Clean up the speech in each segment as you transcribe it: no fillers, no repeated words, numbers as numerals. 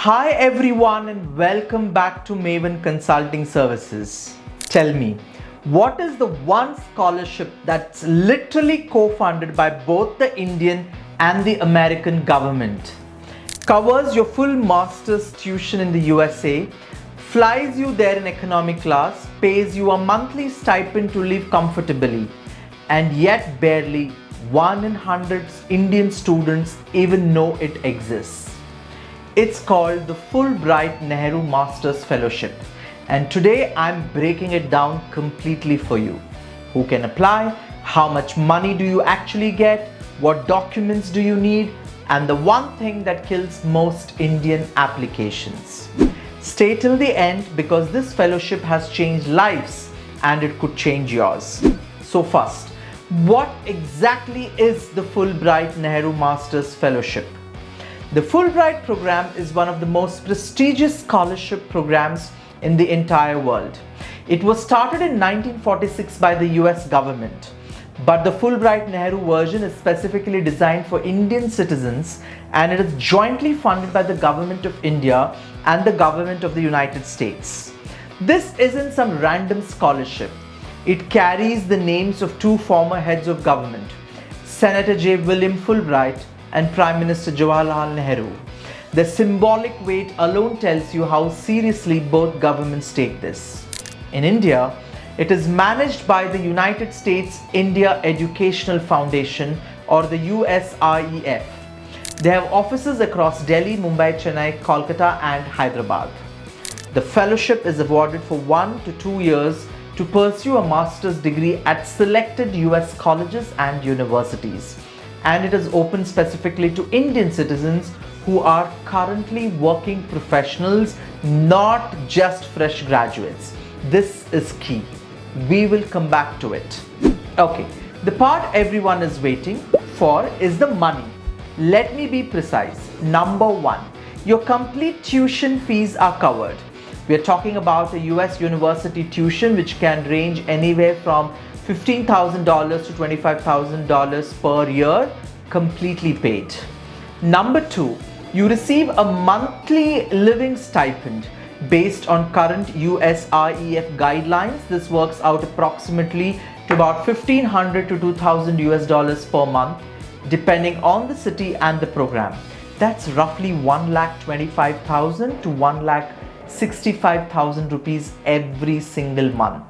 Hi everyone and welcome back to Maven Consulting Services. Tell me, what is the one scholarship that's literally co-funded by both the Indian and the American government? Covers your full master's tuition in the USA, flies you there in economy class, pays you a monthly stipend to live comfortably, and yet barely 1 in 100 Indian students even know it exists. It's called the Fulbright-Nehru Master's Fellowship, and today I'm breaking it down completely for you. Who can apply? How much money do you actually get? What documents do you need? And the one thing that kills most Indian applications. Stay till the end because this fellowship has changed lives and it could change yours. So first, what exactly is the Fulbright-Nehru Master's Fellowship? The Fulbright program is one of the most prestigious scholarship programs in the entire world. It was started in 1946 by the US government, but the Fulbright-Nehru version is specifically designed for Indian citizens, and it is jointly funded by the Government of India and the Government of the United States. This isn't some random scholarship. It carries the names of two former heads of government, Senator J. William Fulbright and Prime Minister Jawaharlal Nehru. The symbolic weight alone tells you how seriously both governments take this. In India, it is managed by the United States India Educational Foundation, or the USREF. They have offices across Delhi, Mumbai, Chennai, Kolkata and Hyderabad. The fellowship is awarded for 1 to 2 years to pursue a master's degree at selected US colleges and universities. And it is open specifically to Indian citizens who are currently working professionals, not just fresh graduates. This is key. We will come back to it. Okay, the part everyone is waiting for is the money. Let me be precise. Number one, your complete tuition fees are covered. We are talking about a US university tuition which can range anywhere from $15,000 to $25,000 per year, completely paid. Number two, you receive a monthly living stipend based on current USREF guidelines. This works out approximately to about $1,500 to $2,000 US per month, depending on the city and the program. That's roughly 1,25,000 to 1,65,000 rupees every single month.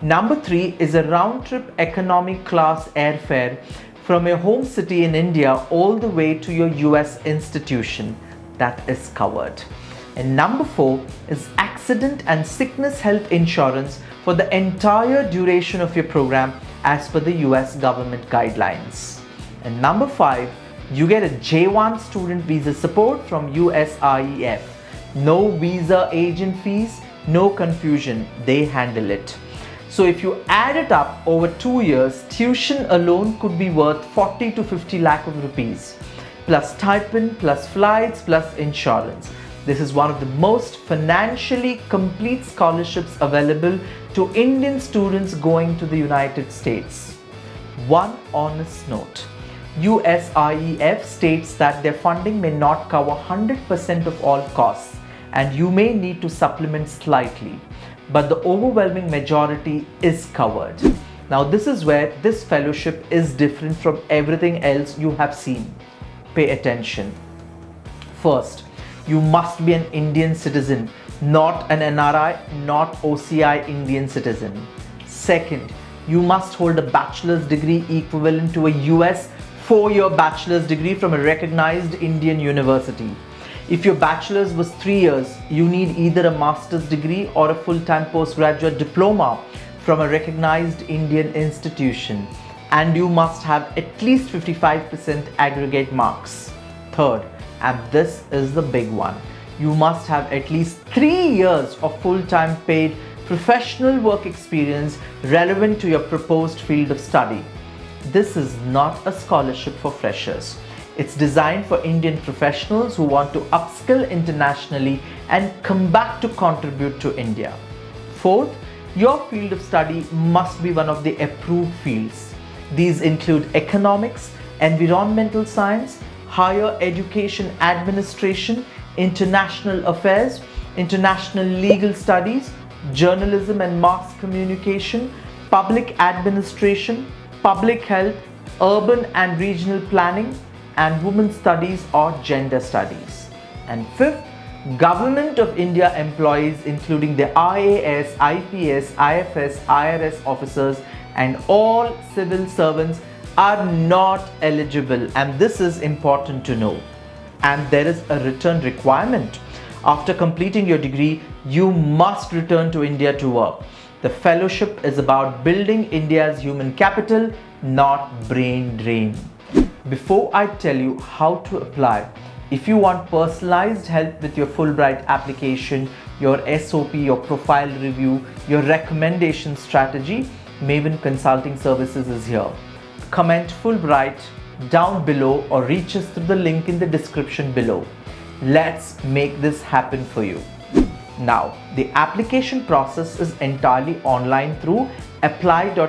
Number three is a round-trip economy class airfare from your home city in India all the way to your US institution. That is covered. And number four is accident and sickness health insurance for the entire duration of your program as per the US government guidelines. And number five, you get a J1 student visa support from USREF. No visa agent fees, no confusion, they handle it. So if you add it up over 2 years, tuition alone could be worth 40 to 50 lakh of rupees, plus stipend, plus flights, plus insurance. This is one of the most financially complete scholarships available to Indian students going to the United States. One honest note. USREF states that their funding may not cover 100% of all costs, and you may need to supplement slightly, but the overwhelming majority is covered. Now this is where this fellowship is different from everything else you have seen. Pay attention. First, you must be an Indian citizen, not an NRI, not OCI Indian citizen. Second, you must hold a bachelor's degree equivalent to a US 4-year bachelor's degree from a recognized Indian university. If your bachelor's was 3 years, you need either a master's degree or a full-time postgraduate diploma from a recognized Indian institution. And you must have at least 55% aggregate marks. Third, and this is the big one, you must have at least 3 years of full-time paid professional work experience relevant to your proposed field of study. This is not a scholarship for freshers. It's designed for Indian professionals who want to upskill internationally and come back to contribute to India. Fourth, your field of study must be one of the approved fields. These include economics, environmental science, higher education administration, international affairs, international legal studies, journalism and mass communication, public administration, public health, urban and regional planning, and women's studies or gender studies. And fifth, Government of India employees including the IAS, IPS, IFS, IRS officers and all civil servants are not eligible, and this is important to know. And there is a return requirement. After completing your degree, you must return to India to work. The fellowship is about building India's human capital, not brain drain. Before I tell you how to apply, if you want personalized help with your Fulbright application, your SOP, your profile review, your recommendation strategy, Maven Consulting Services is here. Comment Fulbright down below or reach us through the link in the description below. Let's make this happen for you. Now, the application process is entirely online through apply.iie.org.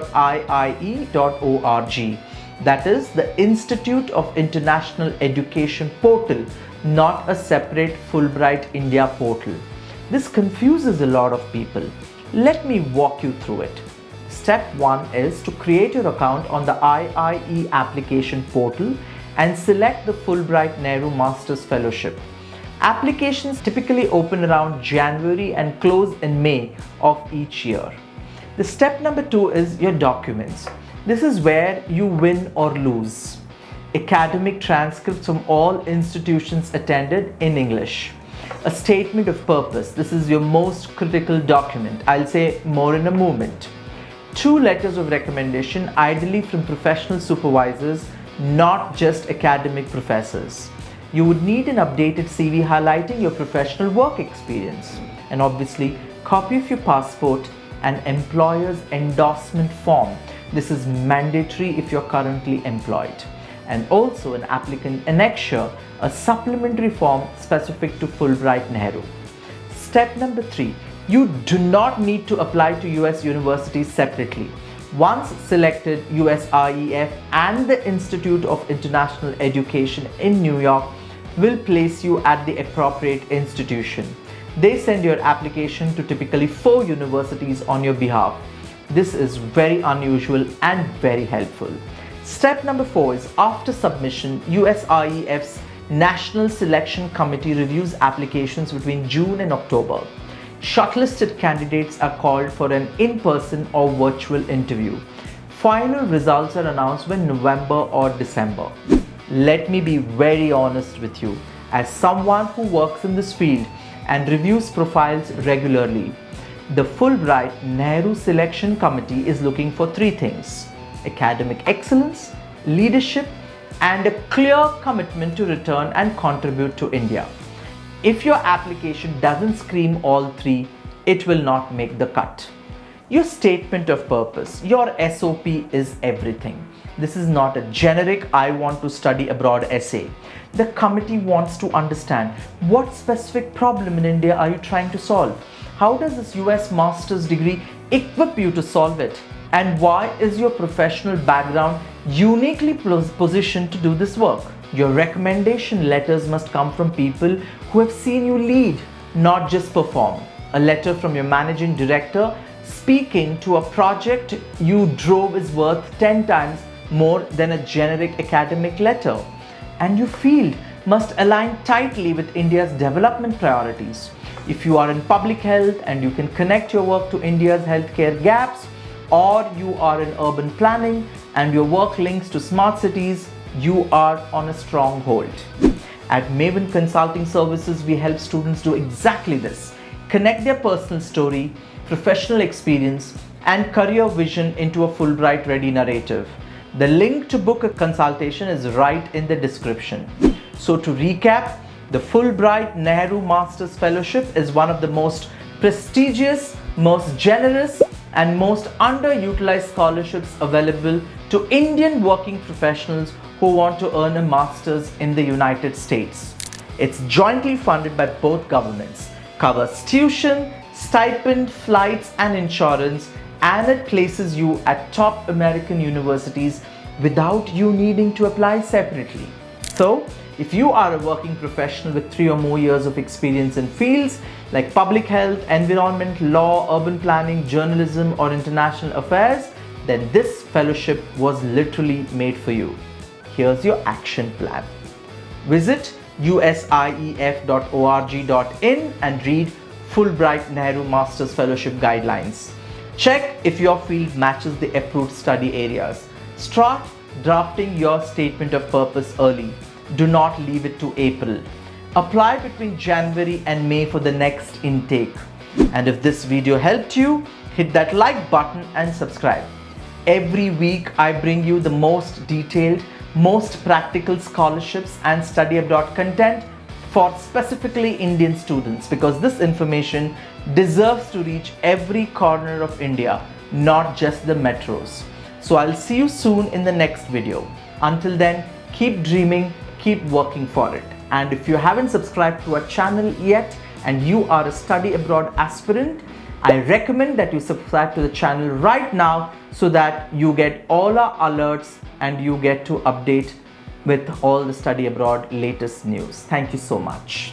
That is the Institute of International Education portal, not a separate Fulbright India portal. This confuses a lot of people. Let me walk you through it. Step 1 is to create your account on the IIE application portal and select the Fulbright-Nehru Masters Fellowship. Applications typically open around January and close in May of each year. The step number 2 is your documents. This is where you win or lose. Academic transcripts from all institutions attended in English. A statement of purpose. This is your most critical document. I'll say more in a moment. 2 letters of recommendation, ideally from professional supervisors, not just academic professors. You would need an updated CV highlighting your professional work experience. And obviously, copy of your passport and employer's endorsement form. This is mandatory if you're currently employed. And also an applicant annexure, a supplementary form specific to Fulbright-Nehru. Step number 3. You do not need to apply to US universities separately. Once selected, USIEF and the Institute of International Education in New York will place you at the appropriate institution. They send your application to typically 4 universities on your behalf. This is very unusual and very helpful. Step number 4 is after submission, USIEF's National Selection Committee reviews applications between June and October. Shortlisted candidates are called for an in-person or virtual interview. Final results are announced in November or December. Let me be very honest with you, as someone who works in this field and reviews profiles regularly. The Fulbright-Nehru Selection Committee is looking for 3 things: academic excellence, leadership, and a clear commitment to return and contribute to India. If your application doesn't scream all 3, it will not make the cut. Your statement of purpose, your SOP is everything. This is not a generic "I want to study abroad" essay. The committee wants to understand what specific problem in India are you trying to solve? How does this US master's degree equip you to solve it? And why is your professional background uniquely positioned to do this work? Your recommendation letters must come from people who have seen you lead, not just perform. A letter from your managing director speaking to a project you drove is worth 10 times more than a generic academic letter. And your field must align tightly with India's development priorities. If you are in public health and you can connect your work to India's healthcare gaps, or you are in urban planning and your work links to smart cities, you are on a strong hold. At Maven Consulting Services, we help students do exactly this. Connect their personal story, professional experience, and career vision into a Fulbright-ready narrative. The link to book a consultation is right in the description. So to recap, the Fulbright-Nehru Masters Fellowship is one of the most prestigious, most generous, and most underutilized scholarships available to Indian working professionals who want to earn a master's in the United States. It's jointly funded by both governments, covers tuition, stipend, flights, and insurance, and it places you at top American universities without you needing to apply separately. So, If you are a working professional with 3 or more years of experience in fields like public health, environment, law, urban planning, journalism, or international affairs, then this fellowship was literally made for you. Here's your action plan. Visit usief.org.in and read Fulbright-Nehru Master's Fellowship Guidelines. Check if your field matches the approved study areas. Start drafting your statement of purpose early. Do not leave it to April. Apply between January and May for the next intake. And if this video helped you, hit that like button and subscribe. Every week I bring you the most detailed, most practical scholarships and study abroad content for specifically Indian students, because this information deserves to reach every corner of India, not just the metros. So I'll see you soon in the next video. Until then, keep dreaming, keep working for it. And if you haven't subscribed to our channel yet and you are a study abroad aspirant, I recommend that you subscribe to the channel right now so that you get all our alerts and you get to update with all the study abroad latest news. Thank you so much.